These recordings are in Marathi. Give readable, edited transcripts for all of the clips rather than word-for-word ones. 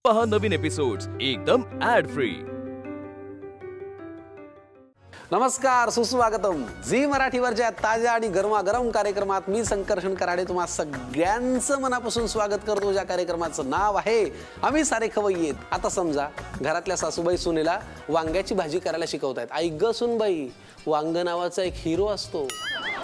पहा नवीन एपिसोड्स एकदम ऍड फ्री। नमस्कार, सुस्वागतम झी मराठीवरच्या ताज्या आणि गरमागरम कार्यक्रमात मी संकर्षण कराडे तुम्हा सगळ्यांचं मनापासून स्वागत करतो। ज्या कार्यक्रमाचं नाव आहे आम्ही सारे खवय्येत। आता समजा घरातल्या सासूबाई सुनेला वांग्याची भाजी करायला शिकवतायत। आई ग सुनबाई, वांग नावाचा एक हिरो असतो,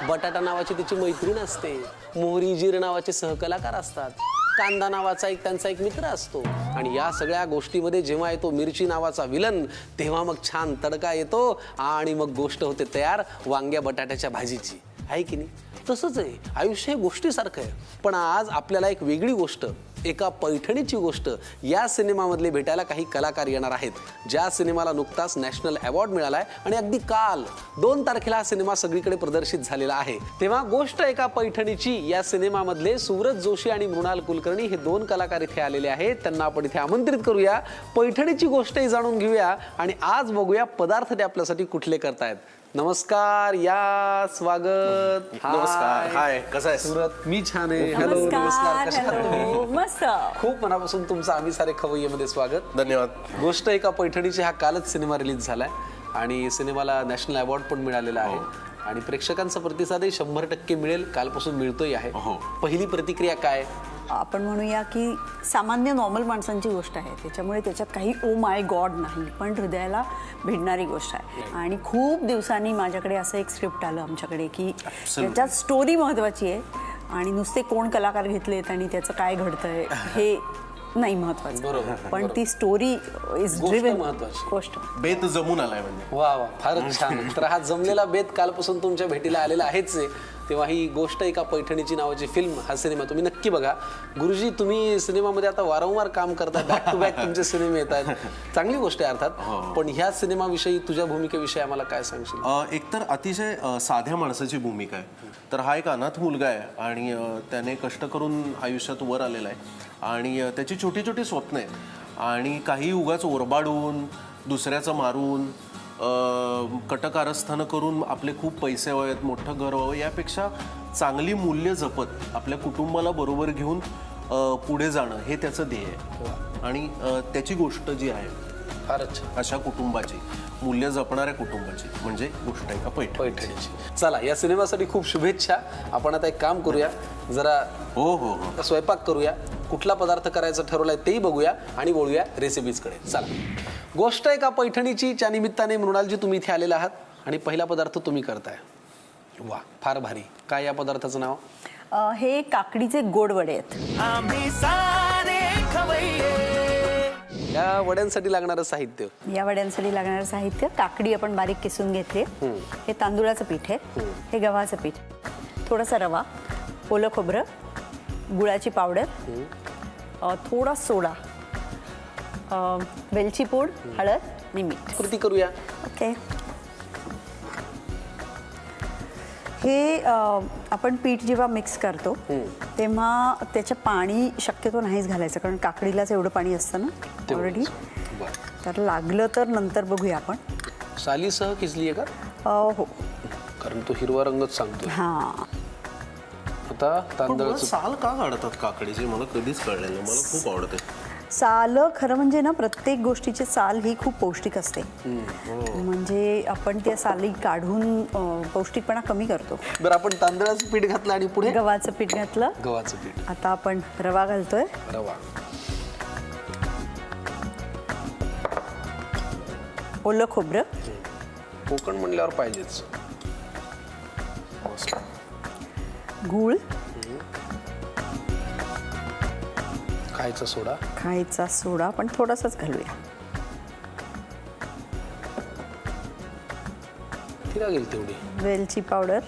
बटाटा नावाची तिची मैत्रीण असते, मोहरी जीर नावाचे सहकलाकार असतात, कांदा नावाचा त्यांचा एक मित्र असतो आणि या सगळ्या गोष्टीमध्ये जेव्हा येतो मिरची नावाचा विलन तेव्हा मग छान तडका येतो आणि मग गोष्ट होते तयार वांग्या बटाट्याच्या भाजीची। आहे की नाही? तसंच आहे आयुष्य, गोष्टीसारखं आहे। पण आज आपल्याला एक वेगळी गोष्ट, एका पैठणीची गोष्ट या सिनेमामधले भेटायला काही कलाकार येणार आहेत, ज्या सिनेमाला नुकताच नॅशनल अवॉर्ड मिळालाय आणि अगदी काल 2 तारखेला हा सिनेमा सगळीकडे प्रदर्शित झालेला आहे। तेव्हा गोष्ट एका पैठणीची या सिनेमामधले सूरज जोशी आणि मृणाल कुलकर्णी हे 2 कलाकार इथे आलेले आहेत। त्यांना आपण इथे आमंत्रित करूया, पैठणीची गोष्टही जाणून घेऊया आणि आज बघूया पदार्थ ते आपल्यासाठी कुठले करतायत। नमस्कार, या स्वागत। नमस्कार, हाय, कसा आहे सूरत? मी छान आहे। हॅलो, नमस्कार, कशा आहात तुम्ही? मस्त, खूप मनापासून तुमचं आम्ही सारे खवय्येमध्ये स्वागत। धन्यवाद। गोष्ट एका पैठणीची हा कालच सिनेमा रिलीज झालाय आणि सिनेमाला नॅशनल अवॉर्ड पण मिळालेला आहे आणि प्रेक्षकांचा प्रतिसादही 100% मिळेल, कालपासून मिळतोय आहे। पहिली प्रतिक्रिया काय? आपण म्हणूया की सामान्य नॉर्मल माणसांची गोष्ट आहे, त्याच्यामुळे त्याच्यात काही ओ माय गॉड नाही, पण हृदयाला भिडणारी गोष्ट आहे। आणि खूप दिवसांनी माझ्याकडे असं एक स्क्रिप्ट आलं आमच्याकडे की त्याच्यात स्टोरी महत्त्वाची आहे आणि नुसते कोण कलाकार घेतलेत आणि त्याचं काय घडतंय हे नाही महत्वाचं, पण ती स्टोरी इज ड्रिव्हन महत्वाची गोष्ट। बेत जमून आलाय म्हणजे। वा वा, फारच छान। तर हा जमलेला बेत कालपासून तुमच्या भेटीला आलेला आहेच आहे। तेव्हा ही गोष्ट एका पैठणीची नावाची फिल्म, हा सिनेमा तुम्ही नक्की बघा। गुरुजी, तुम्ही सिनेमामध्ये आता वारंवार काम करताय, बॅक टू बॅक तुमचे सिनेमे येत आहेत, चांगली गोष्ट आहे अर्थात, पण ह्या सिनेमाविषयी, तुझ्या भूमिकेविषयी आम्हाला काय सांगशील? एकतर अतिशय साध्या माणसाची भूमिका आहे। तर हा एक अनाथ मुलगा आहे आणि त्याने कष्ट करून आयुष्यात वर आलेला आहे आणि त्याची छोटी छोटी स्वप्न आहेत आणि काही उगाच ओरबाडून, दुसऱ्याचं मारून, कटकारस्थानं करून आपले खूप पैसे हवेत, मोठं घर व्हावं, यापेक्षा चांगली मूल्य जपत आपल्या कुटुंबाला बरोबर घेऊन पुढे जाणं हे त्याचं ध्येय आहे। आणि त्याची गोष्ट जी आहे फारच अशा कुटुंबाची, मूल्य जपणाऱ्या कुटुंबाची म्हणजे गोष्ट आहे का पैठणीची। चला, या सिनेमासाठी खूप शुभेच्छा। आपण आता एक काम करूया, जरा हो स्वयंपाक करूया, कुठला पदार्थ करायचं ठरवलाय तेही बघूया आणि बोलूया रेसिपीजकडे। चला, गोष्ट एका पैठणीची च्या निमित्ताने मृणालजी तुम्ही इथे आलेला आहात आणि पहिला पदार्थ तुम्ही करताय। वा, फार भारी। काय या पदार्थाचं नाव? हे काकडीचे गोड वडे आहेत। या वड्यांसाठी लागणारं साहित्य? या वड्यांसाठी लागणारं साहित्य: काकडी आपण बारीक किसून घेतली, हे तांदूळाचं पीठ आहे, हे गव्हाचं पीठ, थोडासा रवा, ओलं खोबरं, गुळाची पावडर, थोडा सोडा, वेलची पूड, हळद आणि मीठ। कृती करूया। ओके, हे आपण पीठ जेव्हा मिक्स करतो तेव्हा त्याचं पाणी शक्यतो नाहीच घालायचं, कारण काकडीलाच एवढं पाणी असतं ना ऑलरेडी। तर लागलं तर नंतर बघूया आपण। सालीसह किसली आहे का? हो, कारण तो हिरवा रंगच सांगतो। हां, आता तांदळाचं साल का काढतात काकडीची मला कधीच कळलं नाही, मला खूप आवडते साल। खरं म्हणजे ना, प्रत्येक गोष्टीची साल ही खूप पौष्टिक असते, म्हणजे आपण त्या साली काढून पौष्टिकपणा कमी करतो। बरं, आपण तांदळाचं पीठ घातलं आणि पुढे गव्हाचं पीठ घातलं, गव्हाचं पीठ। आता आपण रवा घालतोय, रवा, ओलं खोबरं, कोकण म्हणल्यावर पाहिजेच, गूळ, खायचा सोडा, खायचा सोडा पण थोडासाच घालूया, ती लागेल तेवढी, वेलची पावडर।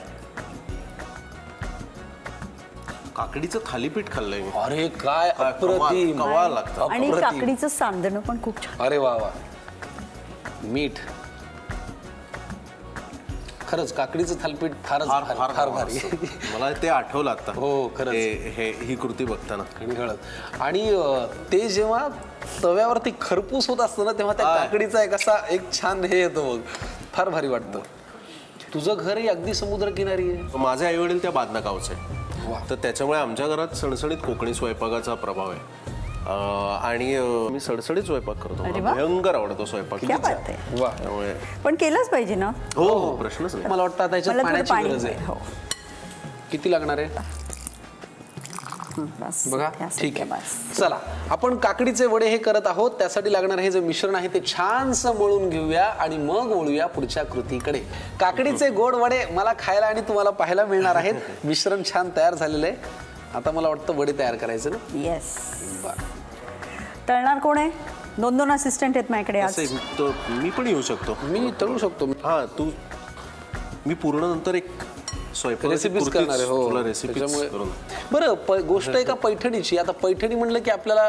काकडीचं थालीपीठ खाल्लंय मी। अरे काय अप्रतिम, कमाल लागतं। आणि काकडीचं सांदणं पण खूप छान। अरे वा वा, मीठ, खरंच काकडीचं थालीपीठ फारच फार भारी। मला ते आठवलं आता। हो, खरंच ही कृती बघताना आणि हळद, आणि ते जेव्हा तव्यावरती खरपूस होत असतं ना, तेव्हा त्या काकडीचा एक छान हे येतो बघ, फार भारी वाटतं। तुझं घरही अगदी समुद्रकिनारी आहे? माझे आई वडील त्या बादना गावचे, तर त्याच्यामुळे आमच्या घरात सणसणीत कोकणी स्वयंपाकाचा प्रभाव आहे। आणि मी सडसडीत स्वयंपाक करतो. अरे मला वा. भयंकर आवडतो स्वयंपाक. क्या बात आहे. वा. त्यामुळे पण केलंच पाहिजे ना. हो प्रश्नच नाही. मला वाटतं आता याच्यात मला थोडं पाण्याची पाणी गरज आहे. हो. किती लागणार आहे बस, बघा. यासाठी ठीक आहे, बस. चला आपण काकडीचे वडे हे करत आहोत. त्यासाठी लागणार हे जे मिश्रण आहे ते छानसं मळून घेऊया आणि मग वळूया पुढच्या कृतीकडे. काकडीचे गोड वडे मला खायला आणि तुम्हाला पाहायला मिळणार आहेत. मिश्रण छान तयार झालेलं आहे. आता मला वाटतं वडे तयार करायचे ना. येस. बरं. तळणार कोण आहे? 2 असिस्टंट आहेत माझ्याकडे आज. असं एक तर मी पण येऊ शकतो. मी तळू शकतो. हा तू मी पूर्ण नंतर एक रेसिपीज करणार आहे. हो रेसिपी त्याच्यामुळे बरं गोष्ट आहे का पैठणीची. आता पैठणी म्हणलं की आपल्याला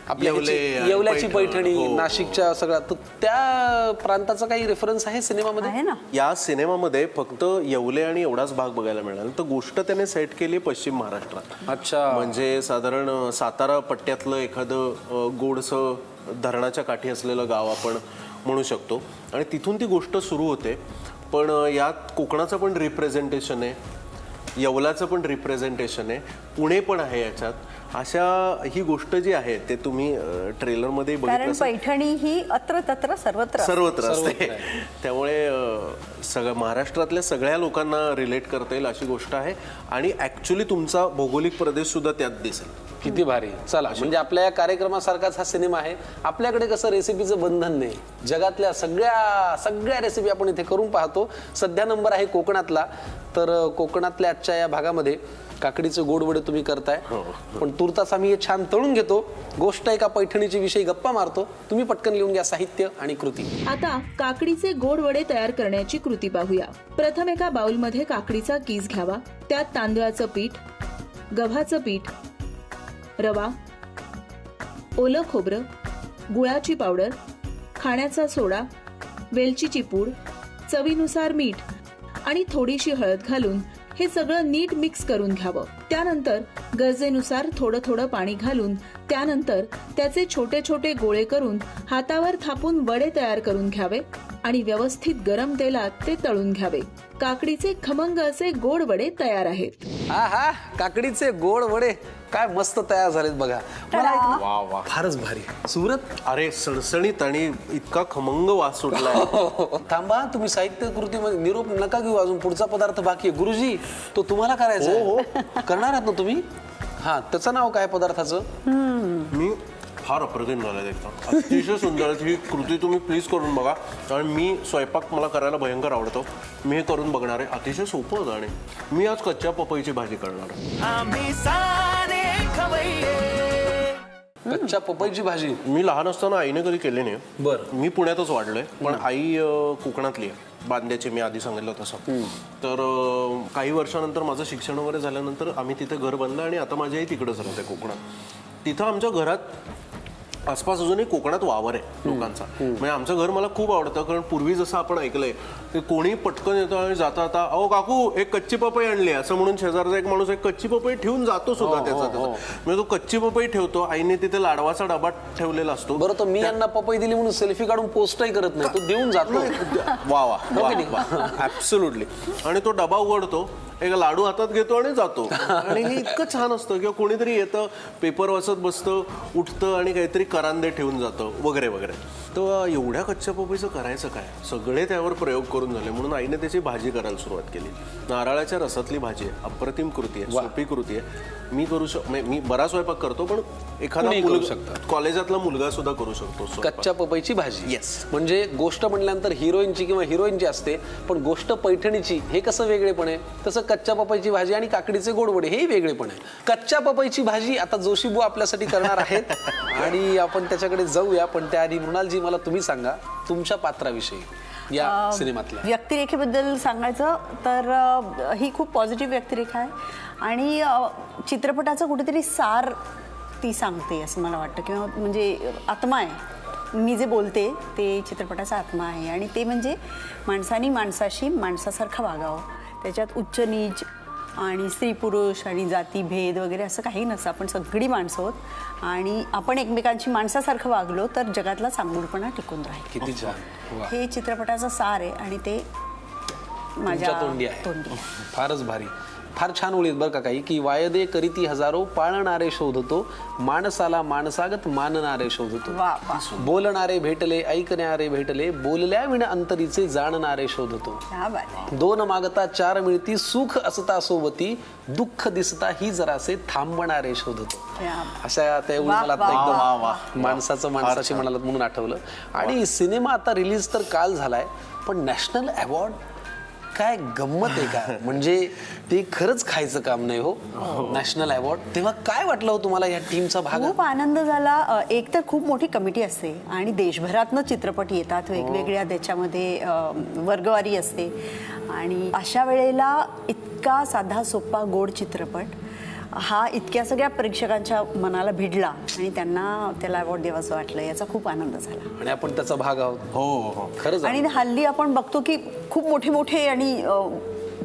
आपल्या येवले ह्याची- आणि येवल्याची पैठण. पैठणी हो. नाशिकच्या सगळ्या तर त्या प्रांताचा काही रेफरन्स आहे सिनेमामध्ये. आहे ना. या सिनेमामध्ये फक्त येवले आणि एवढाच भाग बघायला मिळाला. तर गोष्ट त्याने सेट केली पश्चिम महाराष्ट्रात. अच्छा. म्हणजे साधारण सातारा पट्ट्यातलं एखादं गोडसं धरणाच्या काठी असलेलं गाव आपण म्हणू शकतो आणि तिथून ती गोष्ट सुरू होते. पण यात कोकणाचं पण रिप्रेझेंटेशन आहे, येवलाचं पण रिप्रेझेंटेशन आहे, पुणे पण आहे याच्यात. अशा ही गोष्ट जी आहे ते तुम्ही ट्रेलरमध्ये कारण बघितलं पैठणी ही अत्र तत्र सर्वत्र. सर्वत्र असते. त्यामुळे सगळ्या महाराष्ट्रातल्या सगळ्या लोकांना रिलेट करता येईल अशी गोष्ट आहे आणि ऍक्च्युली तुमचा भौगोलिक प्रदेश सुद्धा त्यात दिसेल. किती भारी. चला म्हणजे आपल्या या कार्यक्रमासारखाच हा सिनेमा आहे. आपल्याकडे कसं रेसिपीचं बंधन नाही. जगातल्या सगळ्या रेसिपी आपण इथे करून पाहतो. सध्या नंबर आहे कोकणातला. तर कोकणातल्या आजच्या या भागामध्ये काकडीचे गोड वडे तुम्ही करताय. पण तुर्तास आम्ही हे छान तळून घेतो. गोष्ट एका पैठणीची विषयी गप्पा मारतो. तुम्ही पटकन लिहून घ्या साहित्य आणि कृती. आता काकडीचे गोड वडे तयार करण्याची कृती पाहूया. प्रथम एका बाउलमध्ये काकडीचा कीस घ्यावा. त्यात तांदळाचं पीठ, गव्हाचं पीठ, रवा, ओलं खोबरं, गुळाची पावडर, खाण्याचा सोडा, वेलचीची पूड, चवीनुसार मीठ आणि थोडीशी हळद घालून हे सगळं नीट मिक्स करून घ्यावं. त्यानंतर गरजेनुसार थोडं थोडं पाणी घालून त्यानंतर त्याचे छोटे छोटे गोळे करून हातावर थापून वडे तयार करून घ्यावे आणि व्यवस्थित गरम तेलात ते तळून घ्यावे. काकडीचे खमंग असे गोड वडे तयार आहेत. हा काकडीचे गोड वडे काय मस्त तयार झालेत बघा. मला एक ना वा वा फारच भारी. सुरत अरे सणसणीत आणि इतका खमंग वास सुटलाय. थांबा तुम्ही साहित्य कृतीमध्ये निरोप नका घेऊ. अजून पुढचा पदार्थ बाकी आहे. गुरुजी तो तुम्हाला करायचा आहे. करणार आहात ना तुम्ही. हा त्याचं नाव काय पदार्थाचं. मी फार अप्रतिम झालं एकदम. अतिशय सुंदर ही कृती तुम्ही प्लीज करून बघा. कारण मी स्वयंपाक मला करायला भयंकर आवडतो. मी हे करून बघणार आहे. अतिशय सोपं होतं आणि मी आज कच्च्या पपईची भाजी करणार आहे. कच्च्या पपईची भाजी. मी लहान असताना आईने कधी केली नाही. बरं. मी पुण्यातच वाढलोय पण आई कोकणातली आहे. बांद्याची मी आधी सांगितलं तसं. तर काही वर्षानंतर माझं शिक्षण वगैरे झाल्यानंतर आम्ही तिथे घर बांधलं आणि आता माझी आई तिकडेच राहते कोकणात. तिथं आमच्या घरात आसपास अजूनही कोकणात वावर आहे लोकांचा. म्हणजे आमचं घर मला खूप आवडतं कारण पूर्वी जसं आपण ऐकलंय की कोणी पटकन येतो आणि जाता जाता अहो काकू एक कच्ची पपई आणली असं म्हणून शेजारचा एक माणूस एक कच्ची पपई ठेवून जातो सुद्धा. त्याचा म्हणजे तो कच्ची पपई ठेवतो. आईने तिथे लाडवाचा डबा ठेवलेला असतो. बरं तो मी यांना पपई दिली म्हणून सेल्फी काढून पोस्टही करत नाही. तो देऊन जातो. वा वा ऍब्सोल्युटली. आणि तो डबा उघडतो एक लाडू हातात घेतो आणि जातो. आणि हे इतकं छान असतं किंवा कोणीतरी येतं पेपर वाचत बसतं उठतं आणि काहीतरी करांदे ठेवून जातं वगैरे वगैरे. तर एवढ्या कच्च्या पपईचं करायचं काय. सगळे त्यावर प्रयोग करून झाले म्हणून आईने त्याची भाजी करायला सुरुवात केली. नारळाच्या रसातली भाजी आहे. अप्रतिम कृती आहे. सोपी कृती आहे. मी करू मी बराच स्वयंपाक करतो पण एखादा कॉलेजातला मुलगा सुद्धा करू शकतो. कच्च्या पपईची भाजी. येस. म्हणजे गोष्ट म्हटल्यानंतर हिरोईनची किंवा हिरोईनची असते पण गोष्ट पैठणीची हे कसं वेगळेपण आहे तसं कच्च्या पपईची भाजी आणि काकडीचे गोडवडे हे वेगळेपण आहे. कच्च्या पपईची भाजी आता जोशीबू आपल्यासाठी करणार आहेत आणि आपण त्याच्याकडे जाऊया. पण त्याआधी मृणालजी मला तुम्ही सांगा तुमच्या पात्राविषयी या सिनेमातल्या. व्यक्तिरेखेबद्दल सांगायचं तर ही खूप पॉझिटिव्ह व्यक्तिरेखा आहे आणि चित्रपटाचं कुठेतरी सार ती सांगते असं मला वाटतं किंवा म्हणजे आत्मा आहे. मी जे बोलते ते चित्रपटाचा आत्मा आहे आणि ते म्हणजे माणसानी माणसाशी माणसासारखं वागावं. त्याच्यात उच्च नीच आणि स्त्री पुरुष आणि जाती भेद वगैरे असं काही नसतं. आपण सगळी माणसं आहोत आणि आपण एकमेकांची माणसासारखं वागलो तर जगातला चांगुलपणा टिकून राहील. किती छान. हे चित्रपटाचं सार आहे आणि ते माझ्या तोंडी आहे. फारच भारी. फार छान ओळीत बरं का काही, की वायदे करीती हजारो पाळणारे शोधतो, माणसाला माणसागत मानणारे शोधतो. वा वा. बोलणारे भेटले, ऐकणारे भेटले, बोलल्या विण अंतरीचे जाणणारे शोधतो. क्या बात आहे. दोन मागता चार मिळती, सुख असता सोबती, दुःख दिसता ही जरासे थांबणारे शोधतो. क्या बात. अशा त्या वा, मला वा, आता वा, एकदम वा. माणसाचं माणसाशी म्हणालात म्हणून आठवलं. आणि सिनेमा आता रिलीज तर काल झालाय, पण नॅशनल अवॉर्ड काय गंमत आहे का? म्हणजे ते खरंच खायचं काम नाही हो, नॅशनल अवॉर्ड. तेव्हा काय वाटलं हो तुम्हाला या टीमचा भाग? खूप आनंद झाला. एक तर खूप मोठी कमिटी असते आणि देशभरातनं चित्रपट येतात वेगवेगळ्या, त्याच्यामध्ये वर्गवारी असते आणि अशा वेळेला इतका साधा सोपा गोड चित्रपट हा इतक्या सगळ्या प्रेक्षकांच्या मनाला भिडला आणि त्याला अवॉर्ड द्यावाचं वाटलं, याचा खूप आनंद झाला. आणि आपण त्याचा भाग आहोत. हो खरंच. आणि हल्ली आपण बघतो की खूप मोठे मोठे आणि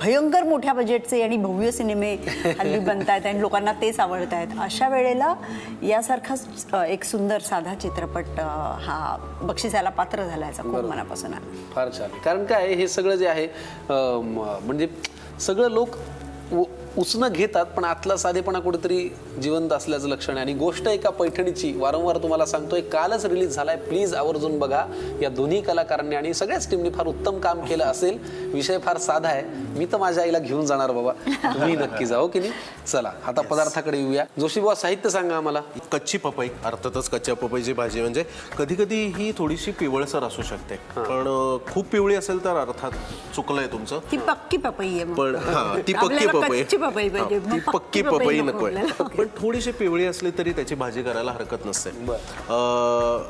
भयंकर मोठ्या बजेटचे आणि भव्य सिनेमे हल्ली बनतायत आणि लोकांना तेच आवडत आहेत. अशा वेळेला यासारखाच एक सुंदर साधा चित्रपट हा बक्षिसाला पात्र झाला, याचा खूप मनापासून आहे. फार छान. कारण काय हे सगळं जे आहे म्हणजे सगळं लोक उसनं घेतात, पण आतला साधेपणा कुठेतरी जिवंत असल्याचं लक्षण आहे. आणि गोष्ट एका पैठणीची, वारंवार तुम्हाला सांगतोय, कालच रिलीज झालाय, प्लीज आवर्जून बघा. या दोन्ही कलाकारांनी आणि सगळ्याच टीमनी फार उत्तम काम केलं असेल. विषय फार साधा आहे, मी तर माझ्या आईला घेऊन जाणार बाबा, तुम्ही नक्की जाओ की नाही. चला आता पदार्थाकडे येऊया. जोशी बुवा, साहित्य सांगा आम्हाला. कच्ची पपई, अर्थातच कच्च्या पपईची भाजी म्हणजे कधी कधी ही थोडीशी पिवळसर असू शकते, पण खूप पिवळी असेल तर अर्थात चुकलंय तुमचं. ती पक्की पपई आहे मग. पण ती पक्की आपल्याला पपई, कच्ची पपई पाहिजे, ती मग पक्की पपई नको नकोय. आपल्याला. पण थोडीशी पिवळी असली तरी त्याची भाजी करायला हरकत नसते.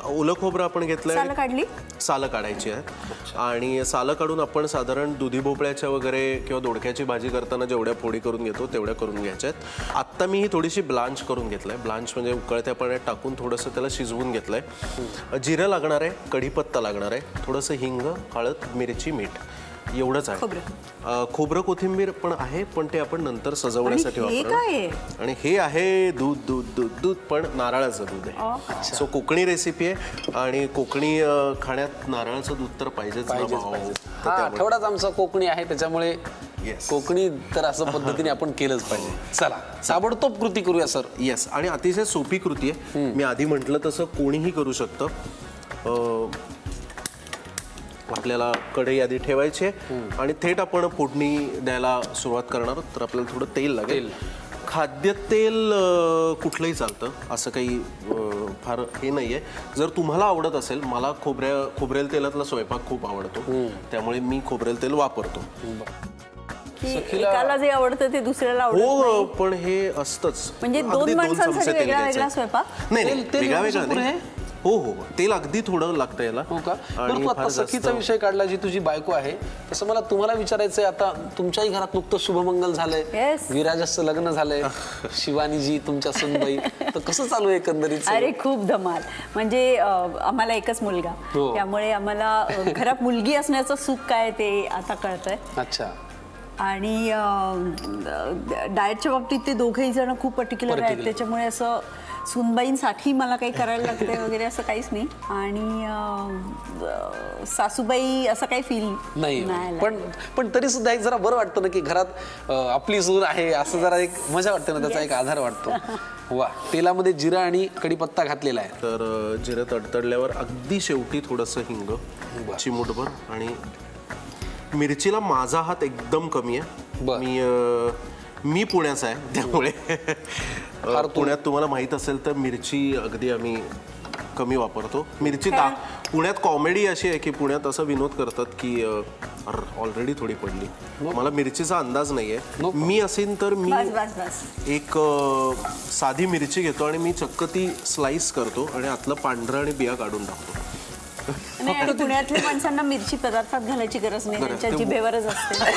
ओलं खोबरं आपण घेतलंय, सालं काढली, सालं काढायची आहे. आणि सालं काढून आपण साधारण दुधी भोपळ्याच्या वगैरे किंवा दोडक्याची भाजी करताना जेवढ्या फोडी करून घेतो तेवढ्या करून घ्यायच्या आहेत. आत्ता मी ही थोडीशी ब्लांच करून घेतलंय. ब्लांच म्हणजे उकळत्या पाण्यात टाकून थोडंसं त्याला शिजवून घेतलंय. जिरं लागणार आहे, कढीपत्ता लागणार आहे, थोडंसं हिंग, हळद, मिरची, मीठ, एवढंच आहे. खोबरं कोथिंबीर पण आहे, पण ते आपण नंतर सजवण्यासाठी आणि हे वापरणार. काय आहे? आणि हे आहे दूध, दूध, दूध, दूध, पण नारळाचं दूध आहे. सो कोकणी रेसिपी आहे आणि कोकणी खाण्यात नारळाचं दूध तर पाहिजेच. हा आठवडाच आमचा कोकणी आहे, त्याच्यामुळे Yes. कोकणी तर असं पद्धतीने आपण केलंच पाहिजे. चला ताबडतोब कृती करूया सर. येस. आणि अतिशय सोपी कृती आहे. मी आधी म्हटलं तसं कोणीही करू शकतं. आपल्याला कढई आधी ठेवायची आहे आणि थेट आपण फोडणी द्यायला सुरुवात करणार. तर आपल्याला थोडं तेल लागेल. खाद्यतेल कुठलंही चालतं, असं काही फार हे नाही आहे. जर तुम्हाला आवडत असेल, मला खोबरेल तेलातला स्वयंपाक खूप आवडतो, त्यामुळे मी खोबरेल तेल वापरतो. एकाला जे आवडतं ते दुसऱ्याला आवडत हो, नाही. पण हे असतंच. म्हणजे अगदी दोन माणसांसाठी चमचे तेल वेगळा घ्यायचं. वेगळा स्वयंपाक? नाही तेल वेगळा वेगळा भरपूर नाही. आहे? हो, तेल अगदी थोडं लागतं याला. हो का? बरं, तू आता फार सखीचा जास्त- विषय काढला, जी तुझी बायको आहे, तसं मला तुम्हाला विचारायचंय. आता तुमच्याही घरात नुकतं शुभमंगल झालंय, Yes. विराजचं लग्न झालंय, शिवानीजी तुमच्या सुनबाई, तर कसं चालू आहे एकंदरीत? अरे खूप धमाल. म्हणजे आम्हाला एकच मुलगा, हो. त्यामुळे आम्हाला घरात मुलगी असण्याचं सुख काय ते आता कळतंय. अच्छा. आणि डाएटच्या बाबतीत ते दोघेही जण खूप पर्टिक्युलर आहेत, त्याच्यामुळे असं सुनबाईंसाठी मला काही करायला लागते वगैरे असं काहीच नाही. आणि सासूबाई असं काही फील नाही. पण तरी सुद्धा एक जरा बरं वाटतं ना, की घरात आपली सून आहे, असं जरा एक मजा वाटते ना, त्याचा एक आधार वाटतो. वा. तेलामध्ये जिरा आणि कढीपत्ता घातलेला आहे. तर जिरं तडतडल्यावर अगदी शेवटी थोडंसं हिंग, चिमूटभर. आणि मिरचीला माझा हात एकदम कमी आहे. मी पुण्याचा आहे, त्यामुळे पुण्यात तुम्हाला माहित असेल तर मिरची अगदी आम्ही कमी वापरतो. मिरची पुण्यात कॉमेडी अशी आहे की पुण्यात असं विनोद करतात की ऑलरेडी थोडी पडली. मला मिरचीचा अंदाज नाहीये. मी असेन तर मी एक साधी मिरची घेतो आणि मी चक्क ती स्लाइस करतो आणि आतलं पांढरं आणि बिया काढून टाकतो. नाही. आणि पुण्यातल्या माणसांना मिरची पदार्थात घालायची गरज नाही, त्यांच्या जिभेवरच असते.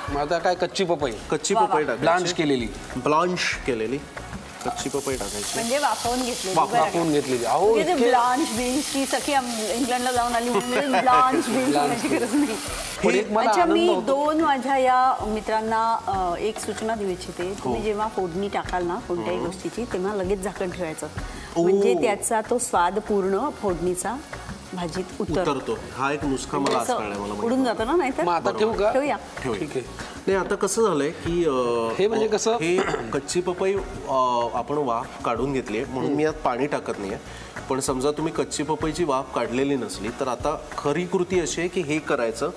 मग आता काय, कच्ची पपई कच्ची पपई टाकायची, ब्लांच केलेली कच्ची पपई टाकायची, म्हणजे वाफवून घेतलेली. वाफवून घेतलेली. अहो, ब्लांच बीन्स की सखी इंग्लंडला जाऊन आली म्हणून ब्लांच बीन्स होण्याची गरज नाही. अच्छा, मी दोन माझ्या या मित्रांना एक सूचना देऊ इच्छिते. तुम्ही जेव्हा फोडणी टाकाल ना कोणत्याही गोष्टीची, तेव्हा लगेच झाकण ठेवायचं, म्हणजे त्याचा तो स्वाद पूर्ण फोडणीचा भाजीत उतरतो. हा एक नुसका मला आज कळलाय मला उडून जातो ना, नाही मग आता ठेवू का? ठेवूया. ठीक आहे. नाही आता कसं झालंय की हे म्हणजे कसं? हे कच्ची पपई आपण वाफ काढून घेतली आहे म्हणून मी यात पाणी टाकत नाहीये. पण समजा तुम्ही कच्ची पपईची वाफ काढलेली नसली तर आता खरी कृती अशी आहे की हे करायचं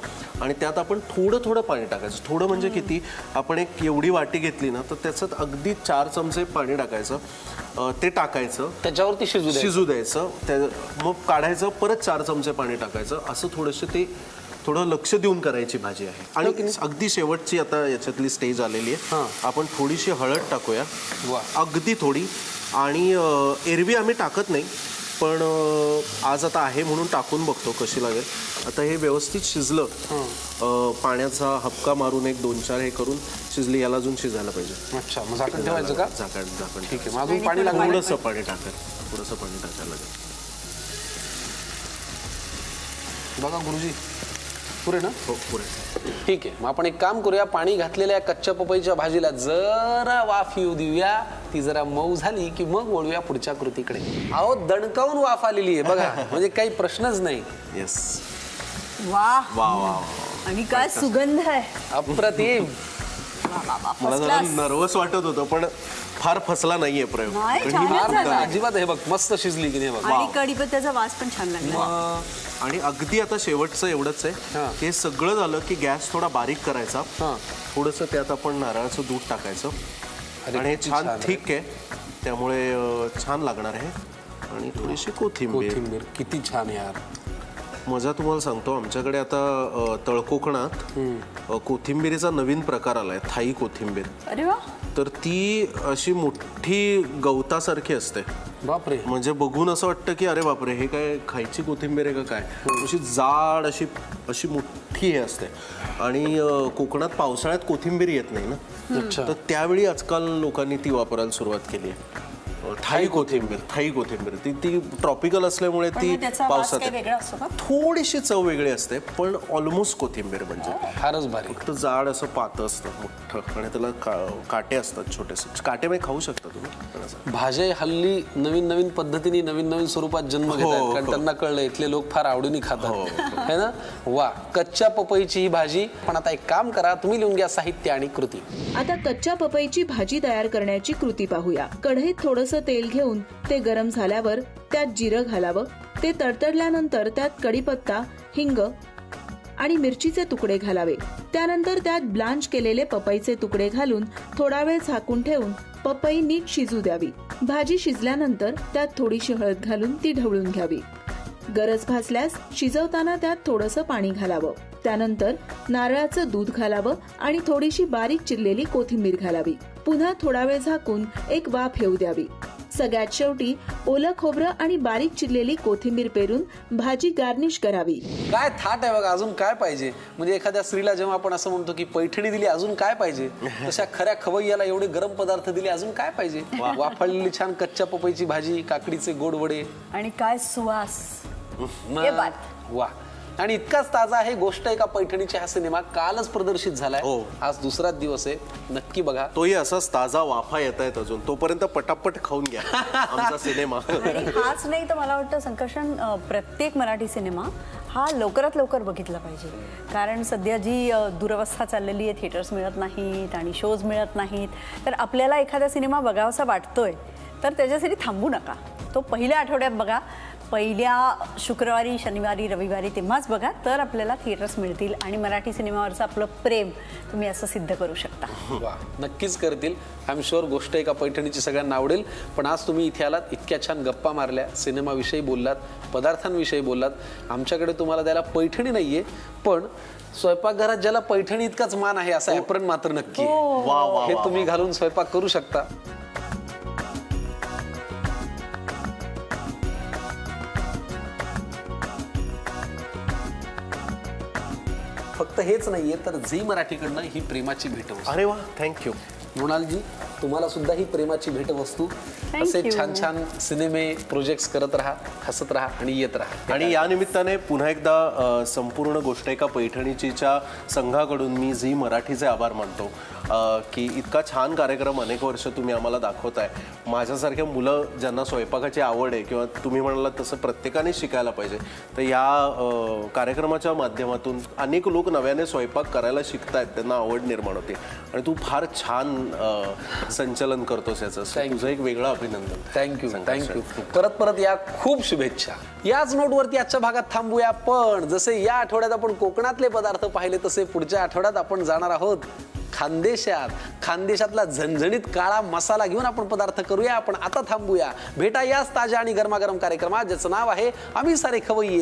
आणि त्यात आपण थोडं थोडं पाणी टाकायचं. थोडं म्हणजे किती, आपण एक एवढी वाटी घेतली ना तर त्याच्यात अगदी 4 चमचे पाणी टाकायचं, ते टाकायचं, त्याच्यावरती शिजू द्यायचं, मग काढायचं, परत 4 चमचे पाणी टाकायचं. असं थोडंसं ते थोडं लक्ष देऊन करायची भाजी आहे. आणि अगदी शेवटची आता याच्यातली स्टेज आलेली आहे. आपण थोडीशी हळद टाकूया, अगदी थोडी. आणि एरवी आम्ही टाकत नाही पण आज आता आहे म्हणून टाकून बघतो कशी लागेल. आता हे व्यवस्थित शिजलं, पाण्याचा हपका मारून एक 2-4 हे करून शिजली. याला अजून शिजायला पाहिजे. अच्छा, मग झाकण ठेवायचं का? झाकण ठीक आहे. मग अजून पाणी लागेल. थोडंसं पाणी टाकायला लागेल. बघा गुरुजी, पुरे ना? हो, पुरे. ठीक आहे. मग आपण एक काम करूया, पाणी घातलेल्या कच्च्या पपईच्या भाजीला जरा वाफ येऊ देऊया. ती जरा मऊ झाली की मग वळूया पुढच्या कृतीकडे. अहो, दणकावून वाफ आलेली आहे बघा, म्हणजे काही प्रश्नच नाही. येस. वा वा वा. आणि काय सुगंध आहे. अप्रतिम. मला जरा नर्वस वाटत होतं पण फार फसला नाहीये प्रयोग. नाही, छानच झालं. अजिबात हे बघ मस्त शिजली की नाही बघ. आणि कढीपत्त्याचा वास पण छान लागला. आणि अगदी आता शेवटचं एवढंच आहे, हे सगळं झालं की गॅस थोडा बारीक करायचा. थोडंसं त्यात आपण नारळाचं दूध टाकायचं आणि हे छान थिक आहे त्यामुळे छान लागणार आहे. आणि थोडीशी कोथिंबीर. किती छान यार. मजा तुम्हाला सांगतो, आमच्याकडे आता तळकोकणात कोथिंबीरीचा नवीन प्रकार आलाय, थाई कोथिंबीर. अरे वा. तर ती अशी मोठी गवतासारखी असते. बापरे. म्हणजे बघून असं वाटतं की अरे बापरे, हे काय खायची कोथिंबीर आहे का काय. अशी जाड अशी मोठी हे असते. आणि कोकणात पावसाळ्यात कोथिंबीर येत नाही ना, तर त्यावेळी आजकाल लोकांनी ती वापरायला सुरुवात केली आहे. थाई कोथिंबीर ती ट्रॉपिकल असल्यामुळे ती पावसात थोडीशी चव वेगळी असते पण ऑलमोस्ट कोथिंबीर म्हणजे फारच भारी. फक्त जाड असं पातं असतं मोठं आणि त्याला काटे असतात छोटेसे. काटे म्हणजे खाऊ शकता तुम्ही. भाज्या हल्ली नवीन पद्धतीने नवीन स्वरूपात जन्म घेतात कारण त्यांना कळलं इथले लोक फार आवडीने खातात है ना. वा, कच्च्या पपईची ही भाजी. पण आता एक काम करा, तुम्ही लिहून घ्या साहित्य आणि कृती. आता कच्च्या पपईची भाजी तयार करण्याची कृती पाहूया. कढईत थोडंसं तेल घेऊन ते गरम झाल्यावर त्यात जिरं घालावं. ते तडतडल्यानंतर त्यात कढीपत्ता, हिंग आणि मिरचीचे तुकडे घालावे. त्यानंतर त्यात ब्लांच केलेले पपईचे तुकडे घालून थोडा वेळ झाकून ठेवून पपई नीट शिजू द्यावी. भाजी शिजल्यानंतर त्यात थोडीशी हळद घालून ती ढवळून घ्यावी. गरज भासल्यास शिजवताना त्यात थोडंसं पाणी घालावं. त्यानंतर नारळाचं दूध घालावं आणि थोडीशी बारीक चिरलेली कोथिंबीर घालावी. पुन्हा थोडा वेळ झाकून एक वाफ येऊ द्यावी. सगळ्यात शेवटी ओलं खोबरं आणि बारीक चिरलेली कोथिंबीर पेरून भाजी गार्निश करावी. काय थाट आहे बघा. अजून काय पाहिजे. म्हणजे एखाद्या स्त्रीला जेव्हा आपण असं म्हणतो की पैठणी दिली अजून काय पाहिजे, तशा खऱ्या खवय्याला एवढे गरम पदार्थ दिले अजून काय पाहिजे. वाफळलेली छान कच्च्या पपईची भाजी, काकडीचे गोड वडे आणि काय सुवास. वा. आणि इतकाच ताजा आहे गोष्ट एका पैठणीची. हा सिनेमा कालच प्रदर्शित झालाय. आज दुसराच दिवस आहे. नक्की बघा. तोही असाच ताजा वाफा येत आहेत अजून. तोपर्यंत पटापट खाऊन घ्या आमचा सिनेमा. आणि हाच नाही तर मला वाटतं संकर्षण, प्रत्येक मराठी सिनेमा हा लवकरात लवकर बघितला पाहिजे. कारण सध्या जी दुरवस्था चाललेली आहे, थिएटर्स मिळत नाहीत आणि शोज मिळत नाहीत, तर आपल्याला एखादा सिनेमा बघावासा वाटतोय तर त्याच्यासाठी थांबू नका. तो पहिल्या आठवड्यात बघा. पहिल्या शुक्रवारी, शनिवारी, रविवारी तेव्हाच बघा, तर आपल्याला थिएटर्स मिळतील आणि मराठी सिनेमावरचं आपलं प्रेम तुम्ही असं सिद्ध करू शकता. वा, नक्कीच करतील. आय एम शुअर गोष्ट एका पैठणीची सगळ्यांना आवडेल. पण आज तुम्ही इथे आलात, इतक्या छान गप्पा मारल्या, सिनेमाविषयी बोललात, पदार्थांविषयी बोललात. आमच्याकडे तुम्हाला द्यायला पैठणी नाहीये पण स्वयंपाकघरात ज्याला पैठणी इतकाच मान आहे असा ॲप्रन मात्र नक्की आहे. हे तुम्ही घालून स्वयंपाक करू शकता. फक्त हेच नाहीये तर झी मराठीकडनं ही प्रेमाची भेटवस्तू. अरे वा, थँक्यू मृणालजी. तुम्हाला सुद्धा ही प्रेमाची भेटवस्तू. असे छान छान सिनेमे, प्रोजेक्ट्स करत राहा, हसत राहा आणि येत राहा. आणि या निमित्ताने पुन्हा एकदा संपूर्ण गोष्ट एका पैठणीच्या संघाकडून मी झी मराठीचे आभार मानतो. की इतका छान कार्यक्रम अनेक वर्ष तुम्ही आम्हाला दाखवताय. माझ्यासारख्या मुलं ज्यांना स्वयंपाकाची आवड आहे किंवा तुम्ही म्हणालात तसं प्रत्येकाने शिकायला पाहिजे, तर या कार्यक्रमाच्या माध्यमातून अनेक लोक नव्याने स्वयंपाक करायला शिकतायत, त्यांना आवड निर्माण होते आणि तू फार छान संचलन करतोस याचं. तुझं एक वेगळं अभिनंदन. थँक्यू. परत या खूप शुभेच्छा. याच नोटवरती आजच्या भागात थांबूया, पण जसे या आठवड्यात आपण कोकणातले पदार्थ पाहिले तसे पुढच्या आठवड्यात आपण जाणार आहोत खानदेशातला झणझणीत काळा मसाला घेऊन आपण पदार्थ करूया. आपण आता थांबूया, भेटा याच ताज्या आणि गरमागरम कार्यक्रमात ज्याचं नाव आहे आम्ही सारे खवय्ये.